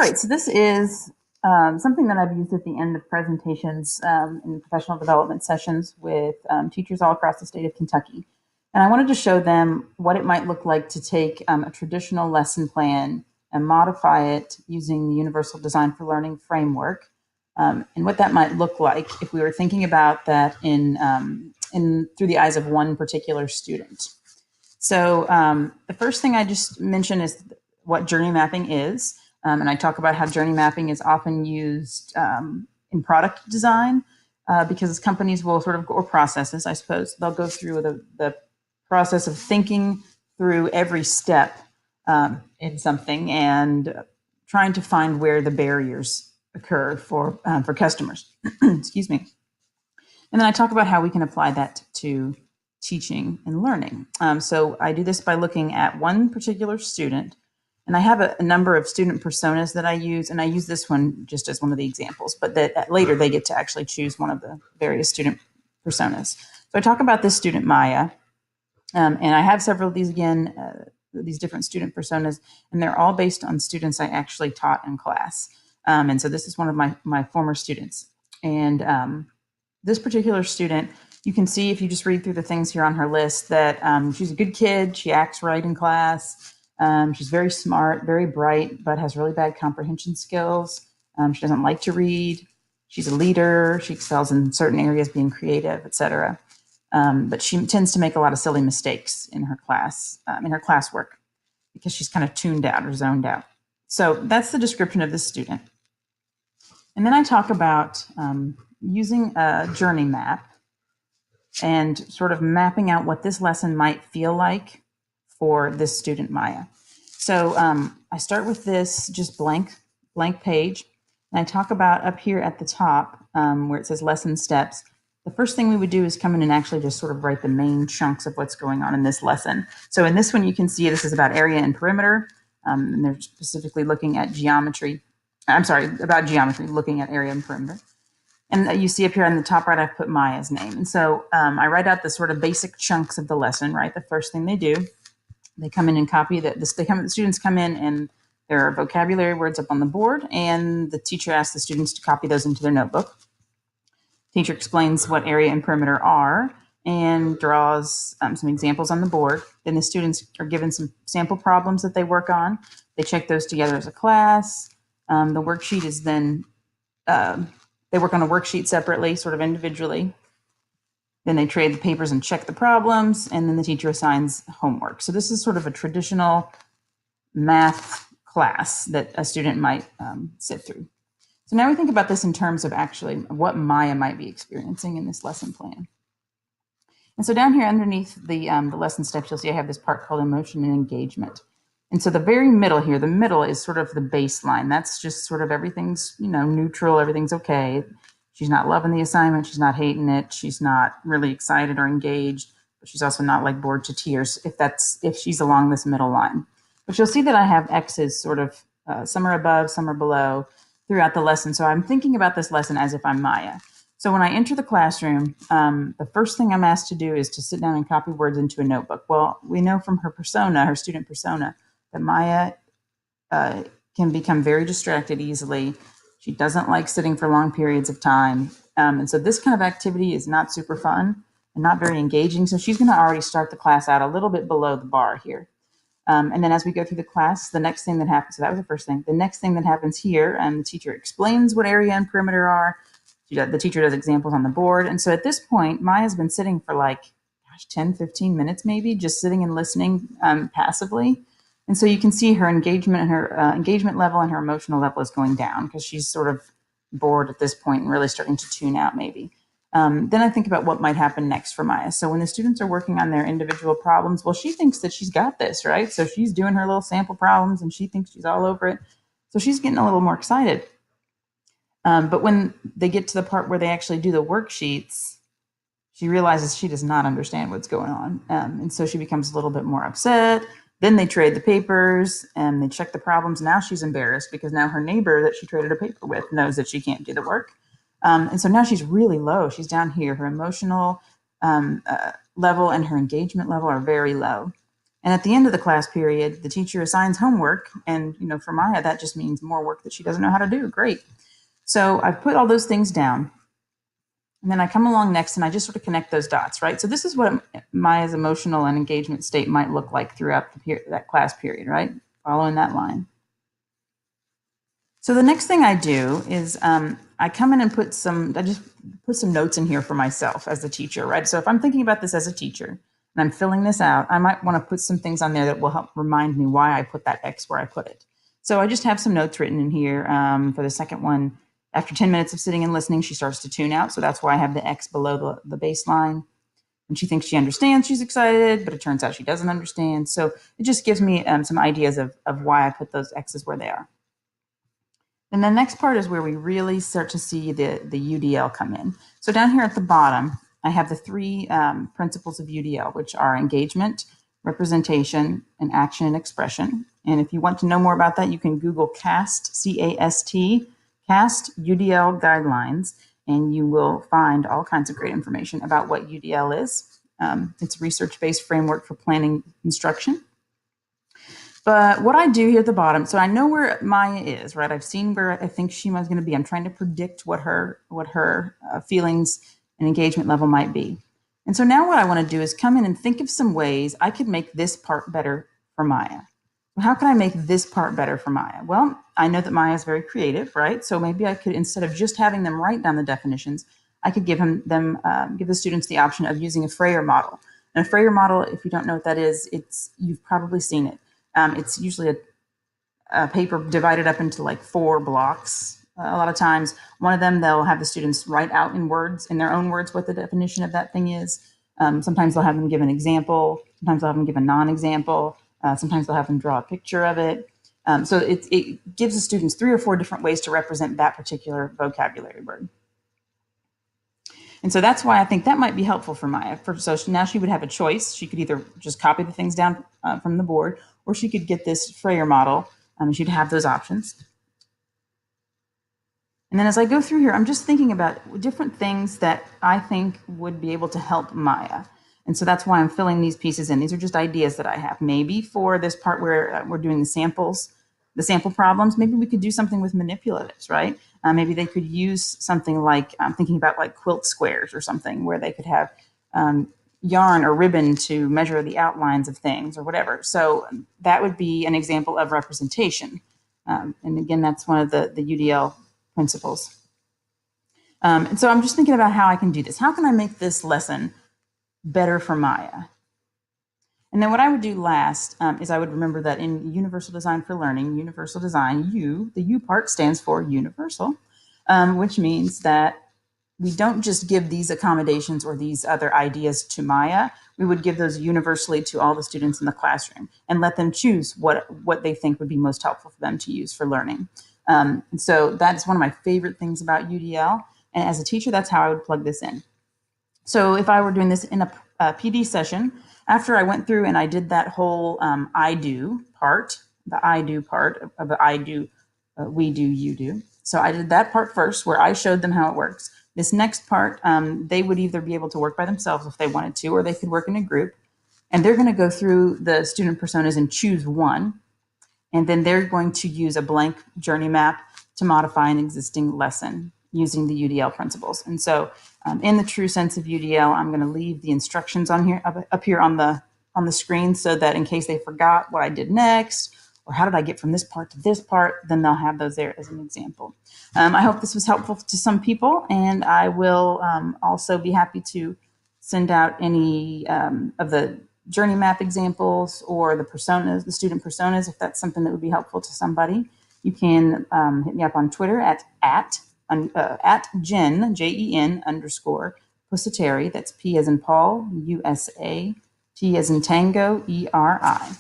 right, so this is something that I've used at the end of presentations in professional development sessions with teachers all across the state of Kentucky. And I wanted to show them what it might look like to take a traditional lesson plan and modify it using the Universal Design for Learning framework, and what that might look like if we were thinking about that in through the eyes of one particular student. So the first thing I just mentioned is what journey mapping is. And I talk about how journey mapping is often used in product design because companies will sort of, or processes, I suppose, they'll go through the process of thinking through every step in something and trying to find where the barriers occur for customers. Excuse me. And then I talk about how we can apply that to teaching and learning. So I do this by looking at one particular student, and I have a number of student personas that I use, and I use this one just as one of the examples, but that later they get to actually choose one of the various student personas. So I talk about this student, Maya, and I have several of these again, these different student personas, and they're all based on students I actually taught in class. And so this is one of my former students. And this particular student, you can see if you just read through the things here on her list that she's a good kid, she acts right in class, she's very smart, very bright, but has really bad comprehension skills. She doesn't like to read. She's a leader. She excels in certain areas, being creative, etc. But she tends to make a lot of silly mistakes in her class, in her classwork, because she's kind of tuned out or zoned out. So that's the description of this student. And then I talk about using a journey map and sort of mapping out what this lesson might feel like for this student, Maya. So I start with this just blank page, and I talk about up here at the top where it says lesson steps. The first thing we would do is come in and actually just sort of write the main chunks of what's going on in this lesson. So in this one, you can see this is about area and perimeter, and they're specifically looking at geometry. I'm sorry, about geometry, looking at area and perimeter. And you see up here on the top right, I've put Maya's name. And so I write out the sort of basic chunks of the lesson, right? The first thing they do, they come in and copy that. The students come in and there are vocabulary words up on the board, and the teacher asks the students to copy those into their notebook. Teacher explains what area and perimeter are and draws some examples on the board. Then the students are given some sample problems that they work on. They check those together as a class. The worksheet is then, they work on a worksheet separately, sort of individually. Then they trade the papers and check the problems, and then the teacher assigns homework. So this is sort of a traditional math class that a student might sit through. So now we think about this in terms of actually what Maya might be experiencing in this lesson plan. And so down here underneath the lesson steps, you'll see I have this part called emotion and engagement. And so the very middle here, the middle is sort of the baseline. That's just sort of everything's, neutral, everything's okay. She's not loving the assignment. She's not hating it. She's not really excited or engaged, but she's also not like bored to tears if she's along this middle line. But you'll see that I have X's sort of, some are above, some are below throughout the lesson. So I'm thinking about this lesson as if I'm Maya. So when I enter the classroom, the first thing I'm asked to do is to sit down and copy words into a notebook. Well, we know from her persona, her student persona, that Maya can become very distracted easily. She doesn't like sitting for long periods of time. And so this kind of activity is not super fun and not very engaging. So she's going to already start the class out a little bit below the bar here. And then as we go through the class, the next thing that happens, so that was the first thing. The next thing that happens here, the teacher explains what area and perimeter are. The teacher does examples on the board. And so at this point, Maya's been sitting for 10, 15 minutes maybe, just sitting and listening passively. And so you can see her engagement and her engagement level and her emotional level is going down because she's sort of bored at this point and really starting to tune out maybe. Then I think about what might happen next for Maya. So when the students are working on their individual problems, well, she thinks that she's got this, right? So she's doing her little sample problems and she thinks she's all over it. So she's getting a little more excited. But when they get to the part where they actually do the worksheets, she realizes she does not understand what's going on. And so she becomes a little bit more upset. Then they trade the papers and they check the problems. Now she's embarrassed because now her neighbor that she traded a paper with knows that she can't do the work. And so now she's really low. She's down here. Her emotional level and her engagement level are very low. And at the end of the class period, the teacher assigns homework. And, for Maya, that just means more work that she doesn't know how to do. Great. So I've put all those things down. And then I come along next and I just sort of connect those dots, right? So this is what Maya's emotional and engagement state might look like throughout that class period, right? Following that line. So the next thing I do is I come in and I just put some notes in here for myself as the teacher, right? So if I'm thinking about this as a teacher and I'm filling this out, I might want to put some things on there that will help remind me why I put that X where I put it. So I just have some notes written in here for the second one. After 10 minutes of sitting and listening, she starts to tune out. So that's why I have the X below the baseline. And she thinks she understands, she's excited, but it turns out she doesn't understand. So it just gives me some ideas of why I put those X's where they are. And the next part is where we really start to see the UDL come in. So down here at the bottom, I have the three principles of UDL, which are engagement, representation, and action and expression. And if you want to know more about that, you can Google CAST, C-A-S-T, CAST UDL guidelines, and you will find all kinds of great information about what UDL is. It's a research-based framework for planning instruction. But what I do here at the bottom, so I know where Maya is, right? I've seen where I think she was going to be. I'm trying to predict what her feelings and engagement level might be. And so now what I want to do is come in and think of some ways I could make this part better for Maya. How can I make this part better for Maya? Well, I know that Maya is very creative, right? So maybe I could, instead of just having them write down the definitions, I could give the students the option of using a Frayer model. And a Frayer model, if you don't know what that is, you've probably seen it. It's usually a paper divided up into like 4 blocks. A lot of times, one of them, they'll have the students write out in their own words, what the definition of that thing is. Sometimes they'll have them give an example. Sometimes they'll have them give a non-example. Sometimes they'll have them draw a picture of it. So it gives the students 3 or 4 different ways to represent that particular vocabulary word. And so that's why I think that might be helpful for Maya. So now she would have a choice. She could either just copy the things down from the board, or she could get this Frayer model, and she'd have those options. And then as I go through here, I'm just thinking about different things that I think would be able to help Maya. And so that's why I'm filling these pieces in. These are just ideas that I have. Maybe for this part where we're doing the sample problems, maybe we could do something with manipulatives, right? Maybe they could use something like, I'm thinking about like quilt squares or something, where they could have yarn or ribbon to measure the outlines of things or whatever. So that would be an example of representation. And again, that's one of the UDL principles. And so I'm just thinking about how I can do this. How can I make this lesson better for Maya? And then what I would do last is I would remember that in Universal Design for Learning, Universal Design, the U part stands for universal, which means that we don't just give these accommodations or these other ideas to Maya. We would give those universally to all the students in the classroom and let them choose what they think would be most helpful for them to use for learning. And so that's one of my favorite things about UDL. And as a teacher, that's how I would plug this in. So if I were doing this in a PD session, after I went through and I did that whole I do part, the I do part of the I do, we do, you do. So I did that part first where I showed them how it works. This next part, they would either be able to work by themselves if they wanted to, or they could work in a group. And they're going to go through the student personas and choose one. And then they're going to use a blank journey map to modify an existing lesson using the UDL principles. And so in the true sense of UDL, I'm going to leave the instructions on here up here on the screen, so that in case they forgot what I did next, or how did I get from this part to this part, then they'll have those there as an example. I hope this was helpful to some people, and I will also be happy to send out any of the journey map examples or the personas, the student personas, if that's something that would be helpful to somebody. You can hit me up on Twitter at Jen, Jen _ Pusateri. That's P as in Paul, USA, T as in Tango, ERI.